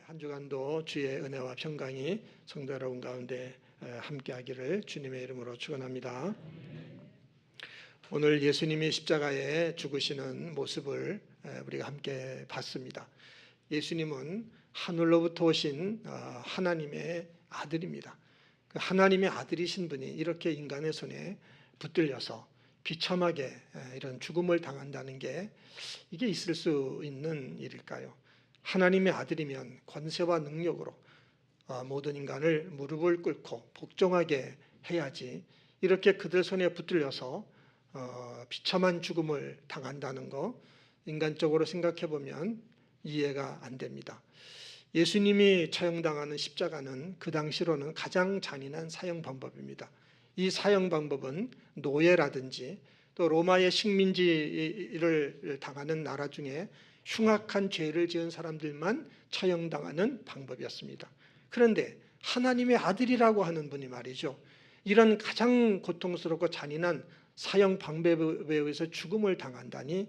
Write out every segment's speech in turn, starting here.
한 주간도 주의 은혜와 평강이 성도 여러분 가운데 함께하기를 주님의 이름으로 축원합니다. 오늘 예수님이 십자가에 죽으시는 모습을 우리가 함께 봤습니다. 예수님은 하늘로부터 오신 하나님의 아들입니다. 하나님의 아들이신 분이 이렇게 인간의 손에 붙들려서 비참하게 이런 죽음을 당한다는 게 이게 있을 수 있는 일일까요? 하나님의 아들이면 권세와 능력으로 모든 인간을 무릎을 꿇고 복종하게 해야지 이렇게 그들 손에 붙들려서 비참한 죽음을 당한다는 거 인간적으로 생각해 보면 이해가 안 됩니다. 예수님이 처형당하는 십자가는 그 당시로는 가장 잔인한 사형 방법입니다. 이 사형 방법은 노예라든지 또 로마의 식민지를 당하는 나라 중에 흉악한 죄를 지은 사람들만 처형당하는 방법이었습니다. 그런데 하나님의 아들이라고 하는 분이 말이죠, 이런 가장 고통스럽고 잔인한 사형 방법에 의해서 죽음을 당한다니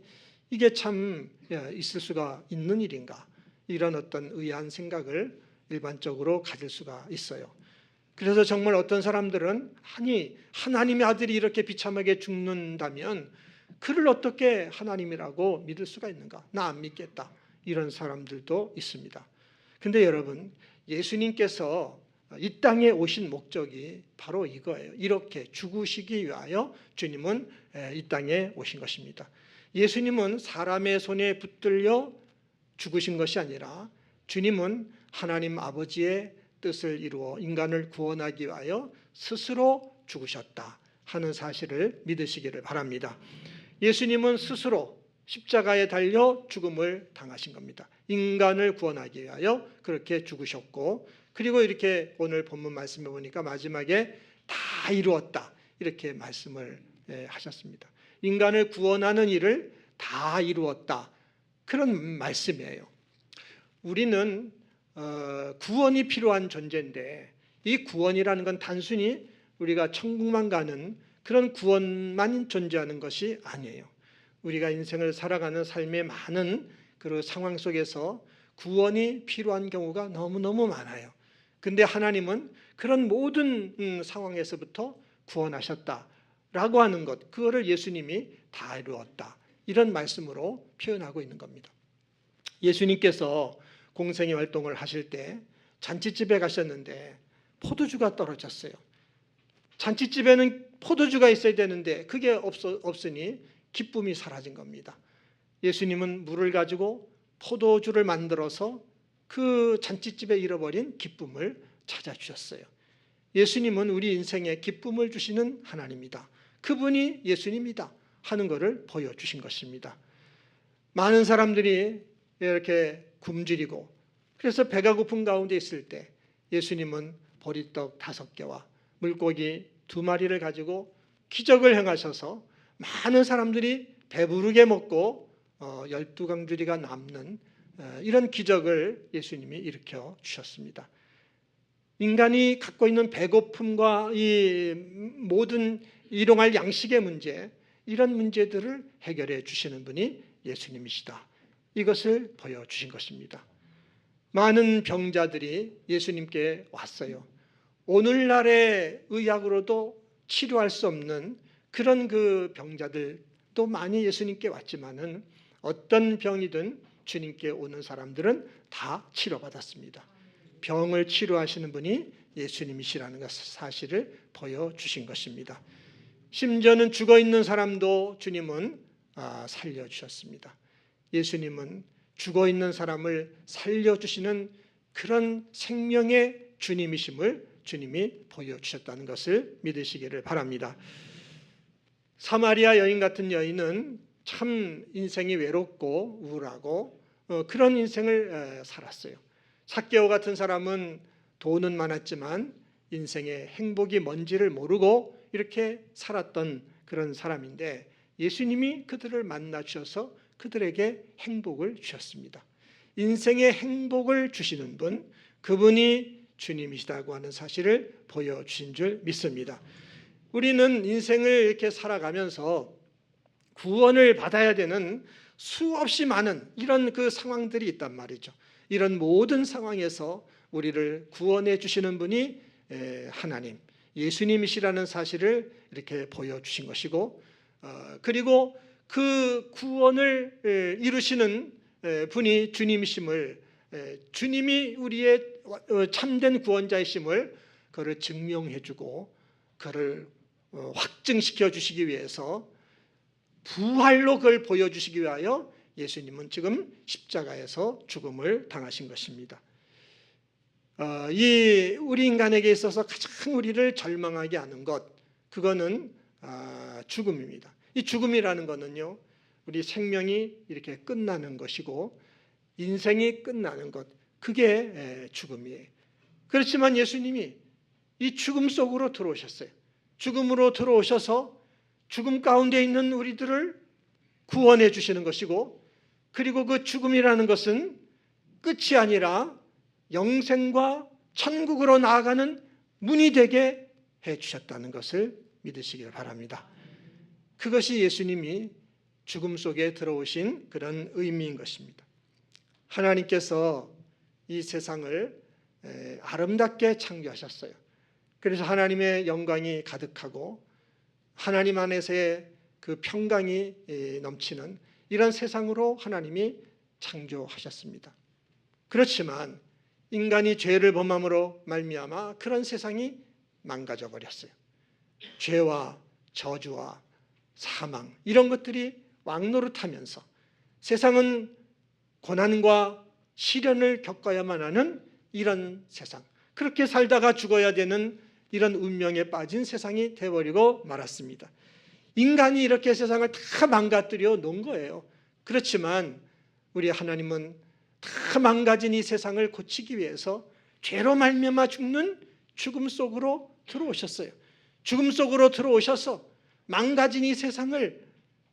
이게 참 있을 수가 있는 일인가, 이런 어떤 의아한 생각을 일반적으로 가질 수가 있어요. 그래서 정말 어떤 사람들은 아니 하나님의 아들이 이렇게 비참하게 죽는다면 그를 어떻게 하나님이라고 믿을 수가 있는가? 나 안 믿겠다. 이런 사람들도 있습니다. 근데 여러분, 예수님께서 이 땅에 오신 목적이 바로 이거예요. 이렇게 죽으시기 위하여 주님은 이 땅에 오신 것입니다. 예수님은 사람의 손에 붙들려 죽으신 것이 아니라 주님은 하나님 아버지의 뜻을 이루어 인간을 구원하기 위하여 스스로 죽으셨다 하는 사실을 믿으시기를 바랍니다. 예수님은 스스로 십자가에 달려 죽음을 당하신 겁니다. 인간을 구원하기 위하여 그렇게 죽으셨고, 그리고 이렇게 오늘 본문 말씀해 보니까 마지막에 다 이루었다 이렇게 말씀을 하셨습니다. 인간을 구원하는 일을 다 이루었다, 그런 말씀이에요. 우리는 구원이 필요한 존재인데 이 구원이라는 건 단순히 우리가 천국만 가는 그런 구원만 존재하는 것이 아니에요. 우리가 인생을 살아가는 삶의 많은 그 상황 속에서 구원이 필요한 경우가 너무너무 많아요. 근데 하나님은 그런 모든 상황에서부터 구원하셨다라고 하는 것, 그거를 예수님이 다 이루었다, 이런 말씀으로 표현하고 있는 겁니다. 예수님께서 공생의 활동을 하실 때 잔치집에 가셨는데 포도주가 떨어졌어요. 잔치집에는 포도주가 있어야 되는데 그게 없으니 기쁨이 사라진 겁니다. 예수님은 물을 가지고 포도주를 만들어서 그 잔치집에 잃어버린 기쁨을 찾아주셨어요. 예수님은 우리 인생에 기쁨을 주시는 하나님이다, 그분이 예수님이다 하는 것을 보여주신 것입니다. 많은 사람들이 이렇게 굶주리고 그래서 배가 고픈 가운데 있을 때 예수님은 보리떡 5개와 물고기 2마리를 가지고 기적을 행하셔서 많은 사람들이 배부르게 먹고 12강주리가 남는 이런 기적을 예수님이 일으켜 주셨습니다. 인간이 갖고 있는 배고픔과 이 모든 일용할 양식의 문제, 이런 문제들을 해결해 주시는 분이 예수님이시다, 이것을 보여주신 것입니다. 많은 병자들이 예수님께 왔어요. 오늘날의 의학으로도 치료할 수 없는 그런 그 병자들도 많이 예수님께 왔지만은 어떤 병이든 주님께 오는 사람들은 다 치료받았습니다. 병을 치료하시는 분이 예수님이시라는 사실을 보여주신 것입니다. 심지어는 죽어있는 사람도 주님은 살려주셨습니다. 예수님은 죽어있는 사람을 살려주시는 그런 생명의 주님이심을 주님이 보여주셨다는 것을 믿으시기를 바랍니다. 사마리아 여인 같은 여인은 참 인생이 외롭고 우울하고 그런 인생을 살았어요. 삭개오 같은 사람은 돈은 많았지만 인생의 행복이 뭔지를 모르고 이렇게 살았던 그런 사람인데 예수님이 그들을 만나 주셔서 그들에게 행복을 주셨습니다. 인생의 행복을 주시는 분, 그분이 주님이시다고 하는 사실을 보여주신 줄 믿습니다. 우리는 인생을 이렇게 살아가면서 구원을 받아야 되는 수없이 많은 이런 그 상황들이 있단 말이죠. 이런 모든 상황에서 우리를 구원해 주시는 분이 하나님, 예수님이시라는 사실을 이렇게 보여주신 것이고, 그리고 그 구원을 이루시는 분이 주님이심을, 주님이 우리의 참된 구원자이심을 그를 증명해 주고 그를 확증시켜 주시기 위해서, 부활로 그걸 보여주시기 위하여 예수님은 지금 십자가에서 죽음을 당하신 것입니다. 이 우리 인간에게 있어서 가장 우리를 절망하게 하는 것, 그거는 죽음입니다. 이 죽음이라는 것은요, 우리 생명이 이렇게 끝나는 것이고 인생이 끝나는 것, 그게 죽음이에요. 그렇지만 예수님이 이 죽음 속으로 들어오셨어요. 죽음으로 들어오셔서 죽음 가운데 있는 우리들을 구원해 주시는 것이고, 그리고 그 죽음이라는 것은 끝이 아니라 영생과 천국으로 나아가는 문이 되게 해 주셨다는 것을 믿으시길 바랍니다. 그것이 예수님이 죽음 속에 들어오신 그런 의미인 것입니다. 하나님께서 이 세상을 아름답게 창조하셨어요. 그래서 하나님의 영광이 가득하고 하나님 안에서의 그 평강이 넘치는 이런 세상으로 하나님이 창조하셨습니다. 그렇지만 인간이 죄를 범함으로 말미암아 그런 세상이 망가져 버렸어요. 죄와 저주와 사망, 이런 것들이 왕노릇하면서 세상은 고난과 시련을 겪어야만 하는 이런 세상, 그렇게 살다가 죽어야 되는 이런 운명에 빠진 세상이 되어버리고 말았습니다. 인간이 이렇게 세상을 다 망가뜨려 놓은 거예요. 그렇지만 우리 하나님은 다 망가진 이 세상을 고치기 위해서 죄로 말미암아 죽는 죽음 속으로 들어오셨어요. 죽음 속으로 들어오셔서 망가진 이 세상을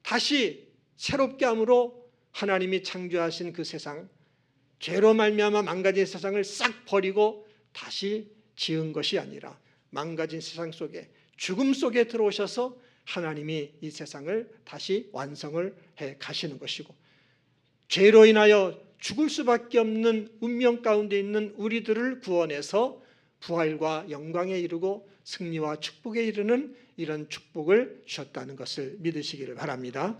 다시 새롭게 함으로 하나님이 창조하신 그 세상, 죄로 말미암아 망가진 세상을 싹 버리고 다시 지은 것이 아니라 망가진 세상 속에, 죽음 속에 들어오셔서 하나님이 이 세상을 다시 완성을 해 가시는 것이고, 죄로 인하여 죽을 수밖에 없는 운명 가운데 있는 우리들을 구원해서 부활과 영광에 이르고 승리와 축복에 이르는 이런 축복을 주셨다는 것을 믿으시기를 바랍니다.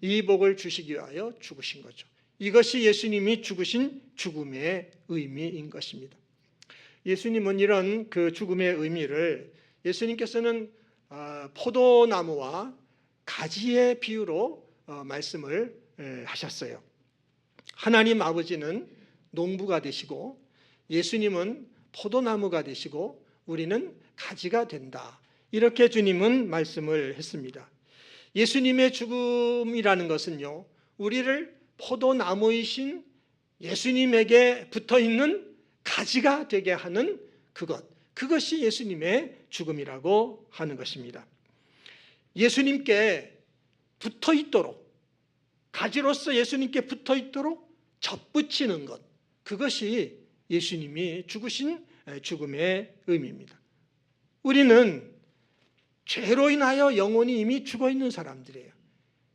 이 복을 주시기 위하여 죽으신 거죠. 이것이 예수님이 죽으신 죽음의 의미인 것입니다. 예수님은 이런 그 죽음의 의미를, 예수님께서는 포도나무와 가지의 비유로 말씀을 하셨어요. 하나님 아버지는 농부가 되시고 예수님은 포도나무가 되시고 우리는 가지가 된다, 이렇게 주님은 말씀을 했습니다. 예수님의 죽음이라는 것은요, 우리를 포도나무이신 예수님에게 붙어있는 가지가 되게 하는 그것이 예수님의 죽음이라고 하는 것입니다. 예수님께 붙어있도록, 가지로서 예수님께 붙어있도록 접붙이는 것, 그것이 예수님이 죽으신 죽음의 의미입니다. 우리는 죄로 인하여 영혼이 이미 죽어있는 사람들이에요.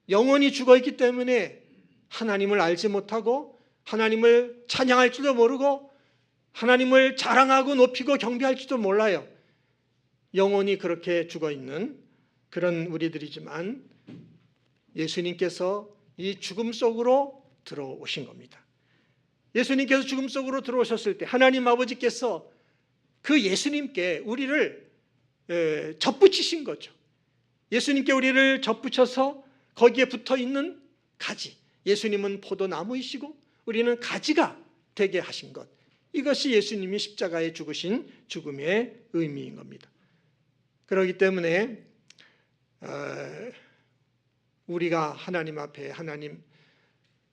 영혼이 죽어있기 때문에 하나님을 알지 못하고 하나님을 찬양할 줄도 모르고 하나님을 자랑하고 높이고 경배할지도 몰라요. 영혼이 그렇게 죽어있는 그런 우리들이지만 예수님께서 이 죽음 속으로 들어오신 겁니다. 예수님께서 죽음 속으로 들어오셨을 때 하나님 아버지께서 그 예수님께 우리를 접붙이신 거죠. 예수님께 우리를 접붙여서 거기에 붙어있는 가지, 예수님은 포도나무이시고 우리는 가지가 되게 하신 것, 이것이 예수님이 십자가에 죽으신 죽음의 의미인 겁니다. 그렇기 때문에 우리가 하나님 앞에, 하나님,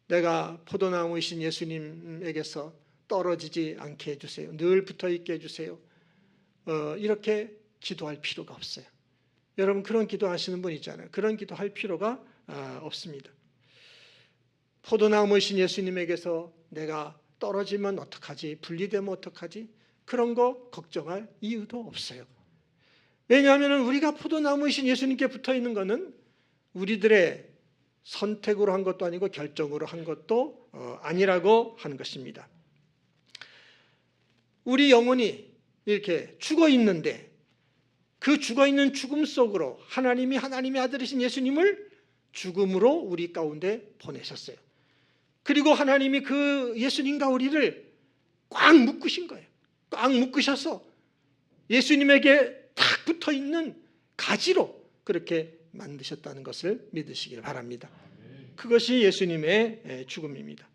내가 포도나무이신 예수님에게서 떨어지지 않게 해주세요, 늘 붙어있게 해주세요, 이렇게 기도할 필요가 없어요. 여러분 그런 기도하시는 분 있잖아요. 그런 기도할 필요가 없습니다. 포도나무이신 예수님에게서 내가 떨어지면 어떡하지, 분리되면 어떡하지, 그런 거 걱정할 이유도 없어요. 왜냐하면 우리가 포도나무이신 예수님께 붙어있는 것은 우리들의 선택으로 한 것도 아니고 결정으로 한 것도 아니라고 하는 것입니다. 우리 영혼이 이렇게 죽어 있는데 그 죽어 있는 죽음 속으로 하나님의 아들이신 예수님을 죽음으로 우리 가운데 보내셨어요. 그리고 하나님이 그 예수님과 우리를 꽉 묶으신 거예요. 꽉 묶으셔서 예수님에게 탁 붙어 있는 가지로 그렇게 만드셨다는 것을 믿으시길 바랍니다. 그것이 예수님의 죽음입니다.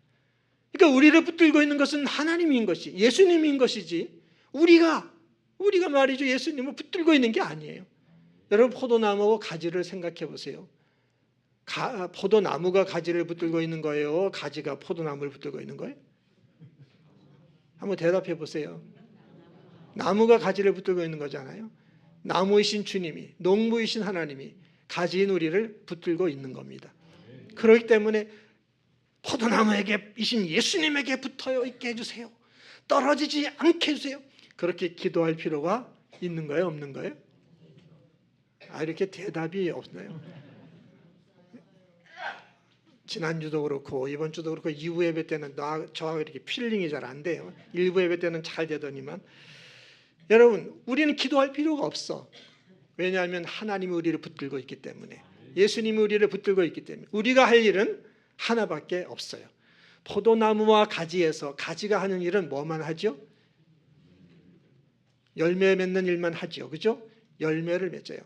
그러니까 우리를 붙들고 있는 것은 하나님인 것이, 예수님인 것이지 우리가 말이죠, 예수님을 붙들고 있는 게 아니에요. 여러분, 포도나무하고 가지를 생각해 보세요. 포도나무가 가지를 붙들고 있는 거예요? 가지가 포도나무를 붙들고 있는 거예요? 한번 대답해 보세요. 나무가 가지를 붙들고 있는 거잖아요. 나무이신 주님이, 농부이신 하나님이 가지인 우리를 붙들고 있는 겁니다. 그렇기 때문에 포도나무에게이신 예수님에게 붙어 있게 해주세요. 떨어지지 않게 해주세요. 그렇게 기도할 필요가 있는 거예요, 없는 거예요? 이렇게 대답이 없나요? 지난주도 그렇고 이번 주도 그렇고 2부 예배 때는 저하고 이렇게 필링이 잘 안 돼요. 1부 예배 때는 잘 되더니만, 여러분, 우리는 기도할 필요가 없어. 왜냐하면 하나님이 우리를 붙들고 있기 때문에, 예수님이 우리를 붙들고 있기 때문에 우리가 할 일은 하나밖에 없어요. 포도나무와 가지에서 가지가 하는 일은 뭐만 하죠? 열매 맺는 일만 하죠. 그죠? 열매를 맺어요.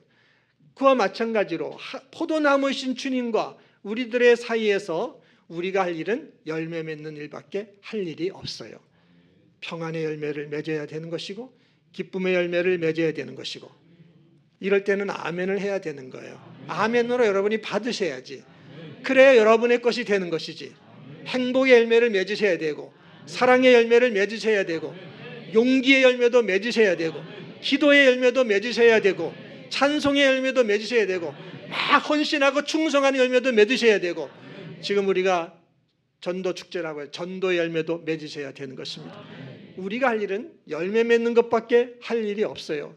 그와 마찬가지로 포도나무이신 주님과 우리들의 사이에서 우리가 할 일은 열매 맺는 일밖에 할 일이 없어요. 평안의 열매를 맺어야 되는 것이고 기쁨의 열매를 맺어야 되는 것이고, 이럴 때는 아멘을 해야 되는 거예요. 아멘으로 여러분이 받으셔야지. 그래야 여러분의 것이 되는 것이지. 행복의 열매를 맺으셔야 되고, 사랑의 열매를 맺으셔야 되고, 용기의 열매도 맺으셔야 되고, 기도의 열매도 맺으셔야 되고, 찬송의 열매도 맺으셔야 되고, 막 헌신하고 충성하는 열매도 맺으셔야 되고, 지금 우리가 전도 축제라고 해요. 전도의 열매도 맺으셔야 되는 것입니다. 우리가 할 일은 열매 맺는 것밖에 할 일이 없어요.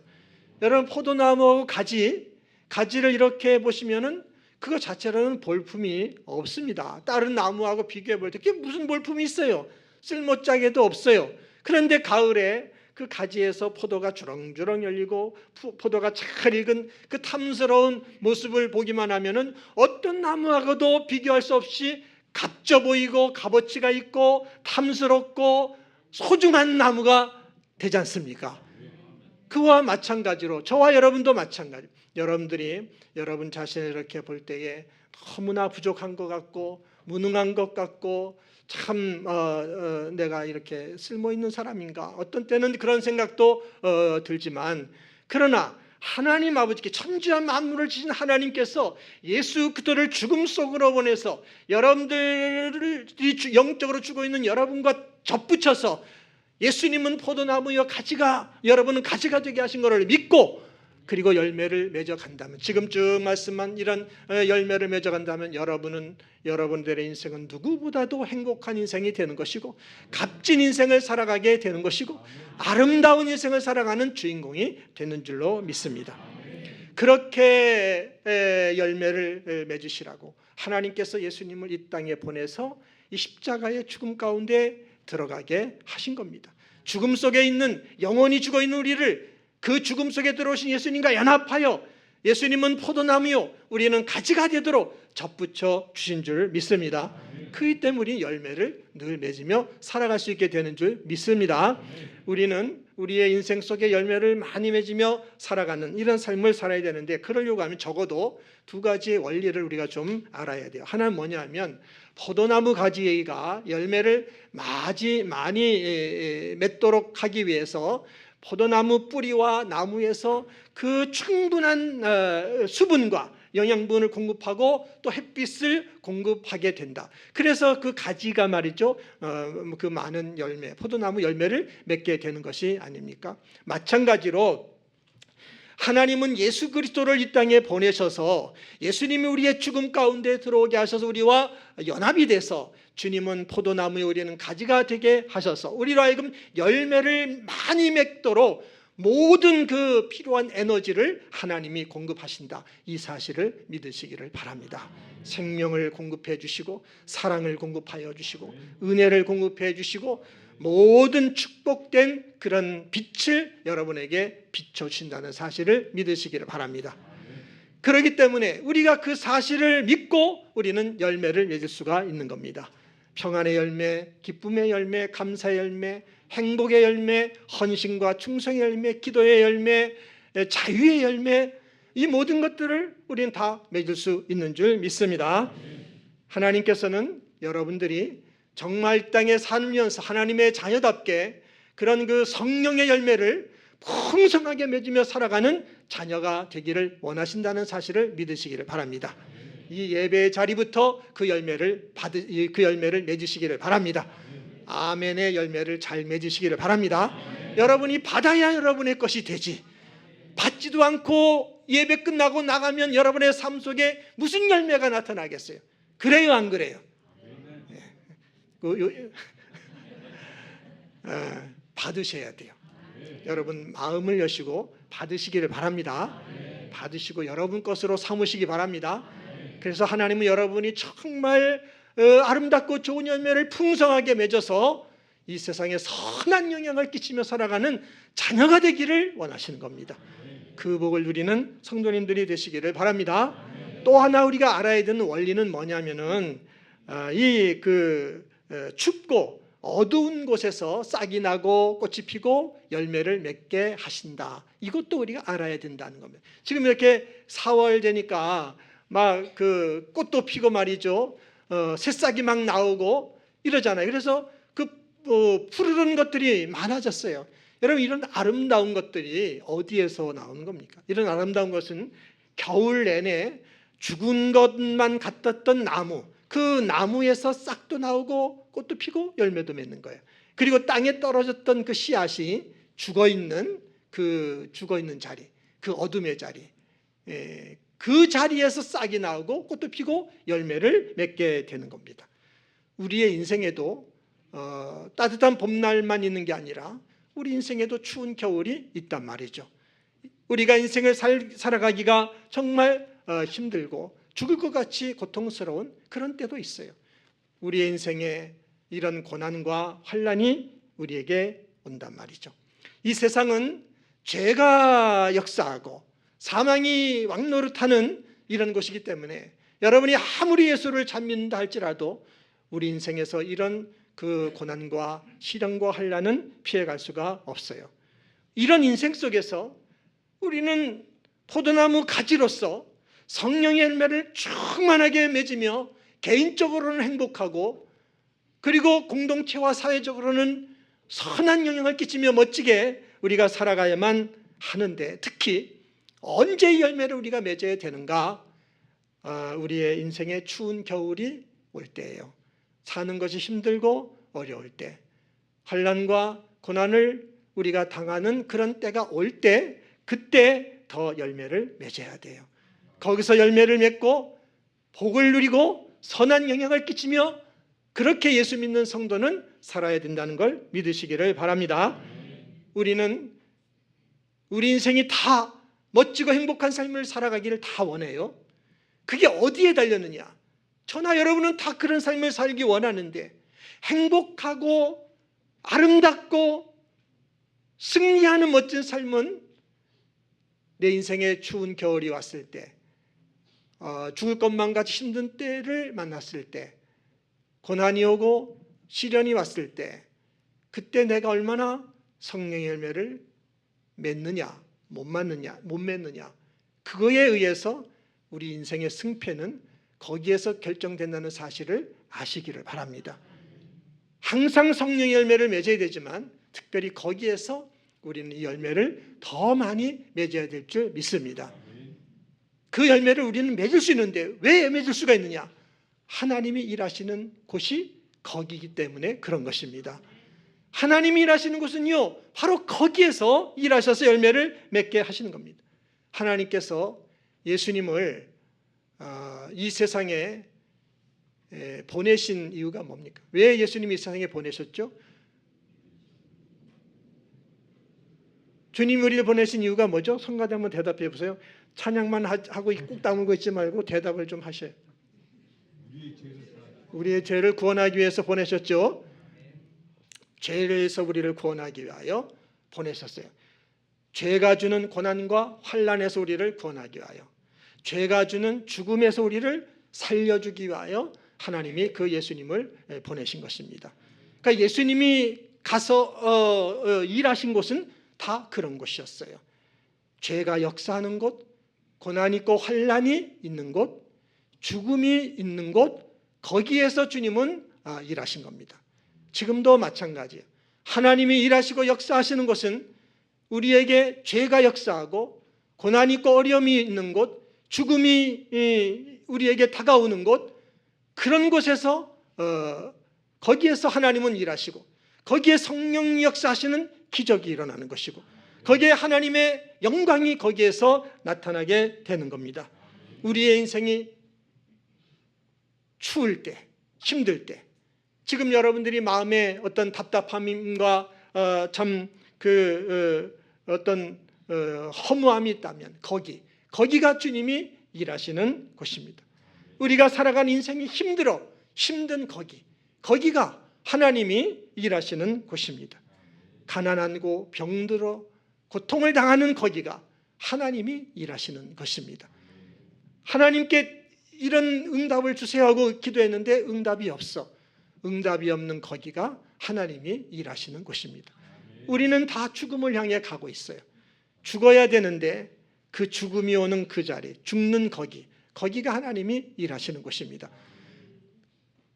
여러분, 포도나무하고 가지를 이렇게 보시면은 그거 자체로는 볼품이 없습니다. 다른 나무하고 비교해 볼 때 그게 무슨 볼품이 있어요? 쓸모짝에도 없어요. 그런데 가을에 그 가지에서 포도가 주렁주렁 열리고 포도가 잘 익은 그 탐스러운 모습을 보기만 하면은 어떤 나무하고도 비교할 수 없이 값져 보이고 값어치가 있고 탐스럽고 소중한 나무가 되지 않습니까? 그와 마찬가지로 저와 여러분도 마찬가지. 여러분들이 여러분 자신을 이렇게 볼 때에 너무나 부족한 것 같고 무능한 것 같고 참 내가 이렇게 쓸모있는 사람인가, 어떤 때는 그런 생각도 들지만, 그러나 하나님 아버지께, 천지와 만물을 지신 하나님께서 예수 그리스도를 죽음 속으로 보내서 여러분들이 영적으로 죽어 있는 여러분과 접붙여서 예수님은 포도나무여 여러분은 가지가 되게 하신 것을 믿고, 그리고 열매를 맺어간다면, 지금 쭉 말씀한 이런 열매를 맺어간다면 여러분들의 인생은 누구보다도 행복한 인생이 되는 것이고 값진 인생을 살아가게 되는 것이고 아름다운 인생을 살아가는 주인공이 되는 줄로 믿습니다. 그렇게 열매를 맺으시라고 하나님께서 예수님을 이 땅에 보내서 이 십자가의 죽음 가운데 들어가게 하신 겁니다. 죽음 속에 있는, 영원히 죽어 있는 우리를 그 죽음 속에 들어오신 예수님과 연합하여 예수님은 포도나무요 우리는 가지가 되도록 접붙여 주신 줄 믿습니다. 그렇기 때문에 우리는 열매를 늘 맺으며 살아갈 수 있게 되는 줄 믿습니다. 우리는 우리의 인생 속에 열매를 많이 맺으며 살아가는 이런 삶을 살아야 되는데, 그러려고 하면 적어도 두 가지의 원리를 우리가 좀 알아야 돼요. 하나는 뭐냐면, 포도나무 가지가 열매를 많이 맺도록 하기 위해서 포도나무 뿌리와 나무에서 그 충분한 수분과 영양분을 공급하고 또 햇빛을 공급하게 된다. 그래서 그 가지가 말이죠, 그 많은 열매, 포도나무 열매를 맺게 되는 것이 아닙니까? 마찬가지로 하나님은 예수 그리스도를 이 땅에 보내셔서 예수님이 우리의 죽음 가운데 들어오게 하셔서 우리와 연합이 돼서 주님은 포도나무에 우리는 가지가 되게 하셔서 우리로 하여금 열매를 많이 맺도록 모든 그 필요한 에너지를 하나님이 공급하신다. 이 사실을 믿으시기를 바랍니다. 생명을 공급해 주시고 사랑을 공급하여 주시고 은혜를 공급해 주시고 모든 축복된 그런 빛을 여러분에게 비춰주신다는 사실을 믿으시기를 바랍니다. 그렇기 때문에 우리가 그 사실을 믿고 우리는 열매를 맺을 수가 있는 겁니다. 평안의 열매, 기쁨의 열매, 감사의 열매, 행복의 열매, 헌신과 충성의 열매, 기도의 열매, 자유의 열매, 이 모든 것들을 우리는 다 맺을 수 있는 줄 믿습니다. 하나님께서는 여러분들이 정말 이 땅에 살면서 하나님의 자녀답게 그런 그 성령의 열매를 풍성하게 맺으며 살아가는 자녀가 되기를 원하신다는 사실을 믿으시기를 바랍니다. 이 예배의 자리부터 그 열매를 맺으시기를 바랍니다. 아멘의 열매를 잘 맺으시기를 바랍니다. 여러분이 받아야 여러분의 것이 되지, 받지도 않고 예배 끝나고 나가면 여러분의 삶 속에 무슨 열매가 나타나겠어요? 그래요, 안 그래요? 받으셔야 돼요. 여러분 마음을 여시고 받으시기를 바랍니다. 받으시고 여러분 것으로 삼으시기 바랍니다. 그래서 하나님은 여러분이 정말 아름답고 좋은 열매를 풍성하게 맺어서 이 세상에 선한 영향을 끼치며 살아가는 자녀가 되기를 원하시는 겁니다. 그 복을 누리는 성도님들이 되시기를 바랍니다. 또 하나 우리가 알아야 되는 원리는 뭐냐면은 춥고 어두운 곳에서 싹이 나고 꽃이 피고 열매를 맺게 하신다. 이것도 우리가 알아야 된다는 겁니다. 지금 이렇게 4월 되니까 막 그 꽃도 피고 말이죠. 새싹이 막 나오고 이러잖아요. 그래서 그 푸르른 것들이 많아졌어요. 여러분, 이런 아름다운 것들이 어디에서 나오는 겁니까? 이런 아름다운 것은 겨울 내내 죽은 것만 같았던 나무, 그 나무에서 싹도 나오고 꽃도 피고 열매도 맺는 거예요. 그리고 땅에 떨어졌던 그 씨앗이 죽어있는 자리, 그 어둠의 자리, 그 자리에서 싹이 나오고 꽃도 피고 열매를 맺게 되는 겁니다. 우리의 인생에도 따뜻한 봄날만 있는 게 아니라 우리 인생에도 추운 겨울이 있단 말이죠. 우리가 인생을 살아가기가 정말 힘들고 죽을 것 같이 고통스러운 그런 때도 있어요. 우리의 인생에 이런 고난과 환난이 우리에게 온단 말이죠. 이 세상은 죄가 역사하고 사망이 왕노릇하는 이런 곳이기 때문에 여러분이 아무리 예수를 잘 믿는다 할지라도 우리 인생에서 이런 그 고난과 시련과 환난은 피해갈 수가 없어요. 이런 인생 속에서 우리는 포도나무 가지로서 성령의 열매를 충만하게 맺으며 개인적으로는 행복하고 그리고 공동체와 사회적으로는 선한 영향을 끼치며 멋지게 우리가 살아가야만 하는데, 특히 언제 이 열매를 우리가 맺어야 되는가? 우리의 인생의 추운 겨울이 올 때예요. 사는 것이 힘들고 어려울 때, 환난과 고난을 우리가 당하는 그런 때가 올 때, 그때 더 열매를 맺어야 돼요. 거기서 열매를 맺고 복을 누리고 선한 영향을 끼치며 그렇게 예수 믿는 성도는 살아야 된다는 걸 믿으시기를 바랍니다. 우리는 우리 인생이 다 멋지고 행복한 삶을 살아가기를 다 원해요. 그게 어디에 달렸느냐? 저나 여러분은 다 그런 삶을 살기 원하는데, 행복하고 아름답고 승리하는 멋진 삶은 내 인생에 추운 겨울이 왔을 때, 죽을 것만 같이 힘든 때를 만났을 때, 고난이 오고 시련이 왔을 때, 그때 내가 얼마나 성령의 열매를 맺느냐, 못 맺느냐, 그거에 의해서 우리 인생의 승패는 거기에서 결정된다는 사실을 아시기를 바랍니다. 항상 성령의 열매를 맺어야 되지만 특별히 거기에서 우리는 이 열매를 더 많이 맺어야 될 줄 믿습니다. 그 열매를 우리는 맺을 수 있는데 왜 맺을 수가 있느냐? 하나님이 일하시는 곳이 거기이기 때문에 그런 것입니다. 하나님이 일하시는 곳은요, 바로 거기에서 일하셔서 열매를 맺게 하시는 겁니다. 하나님께서 예수님을 이 세상에 보내신 이유가 뭡니까? 왜 예수님이 이 세상에 보내셨죠? 주님 우리를 보내신 이유가 뭐죠? 성가대 한번 대답해 보세요. 찬양만 하고 꾹 다물고 있지 말고 대답을 좀 하셔요. 우리의 죄를 구원하기 위해서 보내셨죠. 죄에서 우리를 구원하기 위하여 보내셨어요. 죄가 주는 고난과 환난에서 우리를 구원하기 위하여, 죄가 주는 죽음에서 우리를 살려주기 위하여 하나님이 그 예수님을 보내신 것입니다. 그러니까 예수님이 가서 일하신 곳은 다 그런 곳이었어요. 죄가 역사하는 곳, 고난 있고 환난이 있는 곳, 죽음이 있는 곳, 거기에서 주님은 일하신 겁니다. 지금도 마찬가지예요. 하나님이 일하시고 역사하시는 곳은 우리에게 죄가 역사하고 고난 있고 어려움이 있는 곳, 죽음이 우리에게 다가오는 곳, 그런 곳에서 거기에서 하나님은 일하시고 거기에 성령이 역사하시는 기적이 일어나는 것이고 거기에 하나님의 영광이 거기에서 나타나게 되는 겁니다. 우리의 인생이 추울 때, 힘들 때, 지금 여러분들이 마음에 어떤 답답함과 어떤 허무함이 있다면 거기가 주님이 일하시는 곳입니다. 우리가 살아가는 인생이 힘든 거기가 하나님이 일하시는 곳입니다. 가난하고 병들어 고통을 당하는 거기가 하나님이 일하시는 것입니다. 하나님께 이런 응답을 주세요 하고 기도했는데 응답이 없어. 응답이 없는 거기가 하나님이 일하시는 곳입니다. 우리는 다 죽음을 향해 가고 있어요. 죽어야 되는데 그 죽음이 오는 그 자리, 죽는 거기가 하나님이 일하시는 곳입니다.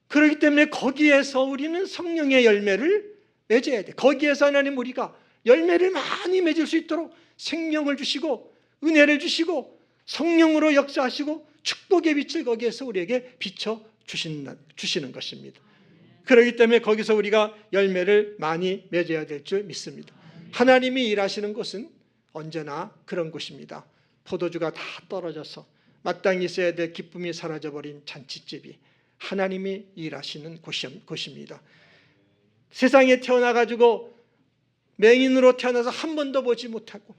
그렇기 때문에 거기에서 우리는 성령의 열매를 맺어야 돼. 거기에서 하나님 우리가 열매를 많이 맺을 수 있도록 생명을 주시고 은혜를 주시고 성령으로 역사하시고 축복의 빛을 거기에서 우리에게 비춰 주시는 것입니다. 그렇기 때문에 거기서 우리가 열매를 많이 맺어야 될 줄 믿습니다. 하나님이 일하시는 곳은 언제나 그런 곳입니다. 포도주가 다 떨어져서 마땅히 있어야 될 기쁨이 사라져버린 잔치집이 하나님이 일하시는 곳입니다. 세상에 태어나가지고 맹인으로 태어나서 한 번도 보지 못하고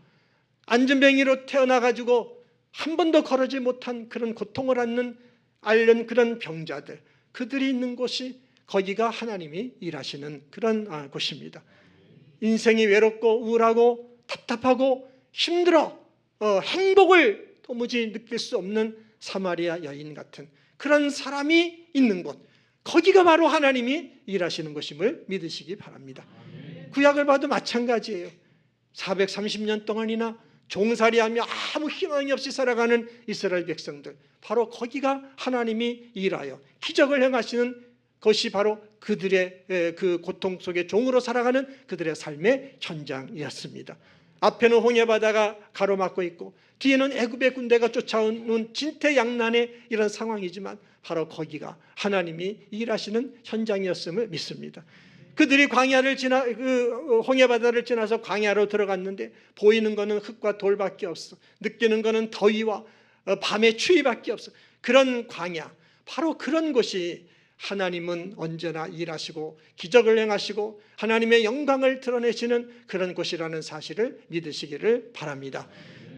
안전뱅이로 태어나가지고 한 번도 걸어지 못한 그런 고통을 앓는 그런 병자들, 그들이 있는 곳이 거기가 하나님이 일하시는 그런 곳입니다. 인생이 외롭고 우울하고 답답하고 힘들어 행복을 도무지 느낄 수 없는 사마리아 여인 같은 그런 사람이 있는 곳, 거기가 바로 하나님이 일하시는 것임을 믿으시기 바랍니다. 구약을 봐도 마찬가지예요. 430년 동안이나 종살이하며 아무 희망이 없이 살아가는 이스라엘 백성들, 바로 거기가 하나님이 일하여 기적을 행하시는 것이 바로 그들의 그 고통 속에 종으로 살아가는 그들의 삶의 현장이었습니다. 앞에는 홍해바다가 가로막고 있고 뒤에는 애굽의 군대가 쫓아오는 진퇴양난의 이런 상황이지만 바로 거기가 하나님이 일하시는 현장이었음을 믿습니다. 그들이 홍해바다를 지나서 광야로 들어갔는데 보이는 것은 흙과 돌밖에 없어. 느끼는 것은 더위와 밤의 추위밖에 없어. 그런 광야, 바로 그런 곳이 하나님은 언제나 일하시고 기적을 행하시고 하나님의 영광을 드러내시는 그런 곳이라는 사실을 믿으시기를 바랍니다.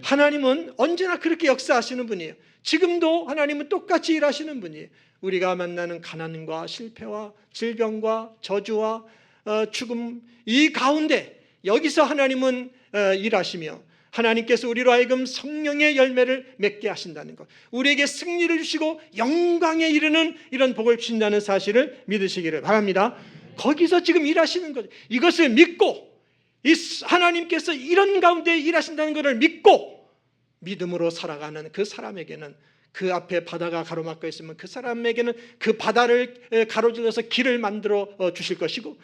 하나님은 언제나 그렇게 역사하시는 분이에요. 지금도 하나님은 똑같이 일하시는 분이에요. 우리가 만나는 가난과 실패와 질병과 저주와 죽음, 이 가운데 여기서 하나님은 일하시며 하나님께서 우리로 하여금 성령의 열매를 맺게 하신다는 것, 우리에게 승리를 주시고 영광에 이르는 이런 복을 주신다는 사실을 믿으시기를 바랍니다. 거기서 지금 일하시는 거죠. 이것을 믿고 이 하나님께서 이런 가운데 일하신다는 것을 믿고 믿음으로 살아가는 그 사람에게는, 그 앞에 바다가 가로막고 있으면 그 사람에게는 그 바다를 가로질러서 길을 만들어 주실 것이고,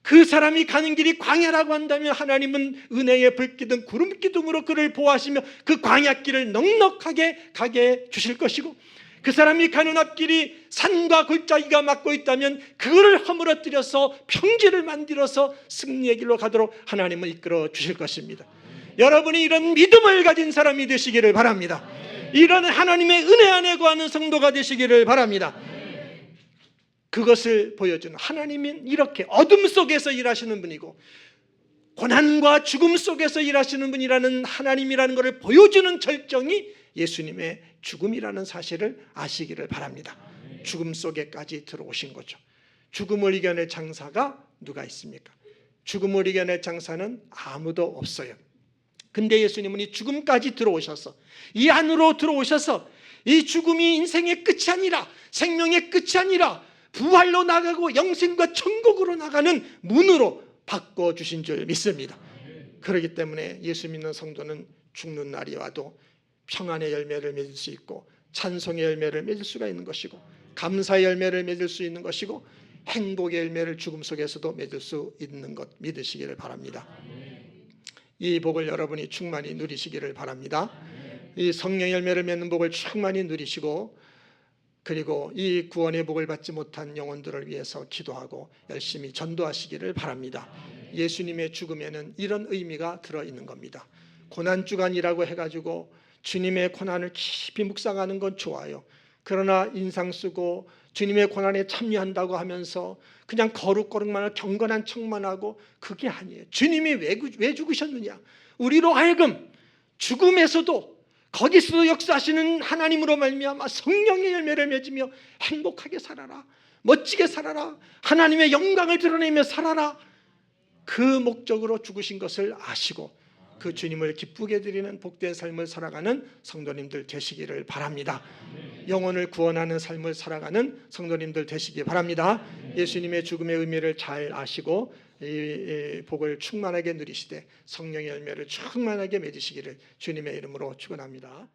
그 사람이 가는 길이 광야라고 한다면 하나님은 은혜의 불기둥 구름기둥으로 그를 보호하시며 그 광야길을 넉넉하게 가게 주실 것이고, 그 사람이 가는 앞길이 산과 골짜기가 막고 있다면 그를 허물어뜨려서 평지를 만들어서 승리의 길로 가도록 하나님은 이끌어 주실 것입니다. 여러분이 이런 믿음을 가진 사람이 되시기를 바랍니다. 이런 하나님의 은혜 안에 거하는 성도가 되시기를 바랍니다. 그것을 보여주는, 하나님은 이렇게 어둠 속에서 일하시는 분이고 고난과 죽음 속에서 일하시는 분이라는 하나님이라는 것을 보여주는 절정이 예수님의 죽음이라는 사실을 아시기를 바랍니다. 죽음 속에까지 들어오신 거죠. 죽음을 이겨낼 장사가 누가 있습니까? 죽음을 이겨낼 장사는 아무도 없어요. 근데 예수님은 이 죽음까지 들어오셔서, 이 안으로 들어오셔서 이 죽음이 인생의 끝이 아니라, 생명의 끝이 아니라 부활로 나가고 영생과 천국으로 나가는 문으로 바꿔주신 줄 믿습니다. 그렇기 때문에 예수 믿는 성도는 죽는 날이 와도 평안의 열매를 맺을 수 있고, 찬송의 열매를 맺을 수가 있는 것이고, 감사의 열매를 맺을 수 있는 것이고, 행복의 열매를 죽음 속에서도 맺을 수 있는 것 믿으시기를 바랍니다. 이 복을 여러분이 충만히 누리시기를 바랍니다. 이 성령의 열매를 맺는 복을 충만히 누리시고, 그리고 이 구원의 복을 받지 못한 영혼들을 위해서 기도하고 열심히 전도하시기를 바랍니다. 예수님의 죽음에는 이런 의미가 들어있는 겁니다. 고난주간이라고 해가지고 주님의 고난을 깊이 묵상하는 건 좋아요. 그러나 인상 쓰고 주님의 고난에 참여한다고 하면서 그냥 거룩거룩만 경건한 척만 하고, 그게 아니에요. 주님이 왜 죽으셨느냐? 우리로 하여금 죽음에서도, 거기서도 역사하시는 하나님으로 말미암아 성령의 열매를 맺으며 행복하게 살아라, 멋지게 살아라, 하나님의 영광을 드러내며 살아라, 그 목적으로 죽으신 것을 아시고 그 주님을 기쁘게 드리는 복된 삶을 살아가는 성도님들 되시기를 바랍니다. 영혼을 구원하는 삶을 살아가는 성도님들 되시기 바랍니다. 예수님의 죽음의 의미를 잘 아시고 이 복을 충만하게 누리시되 성령의 열매를 충만하게 맺으시기를 주님의 이름으로 축원합니다.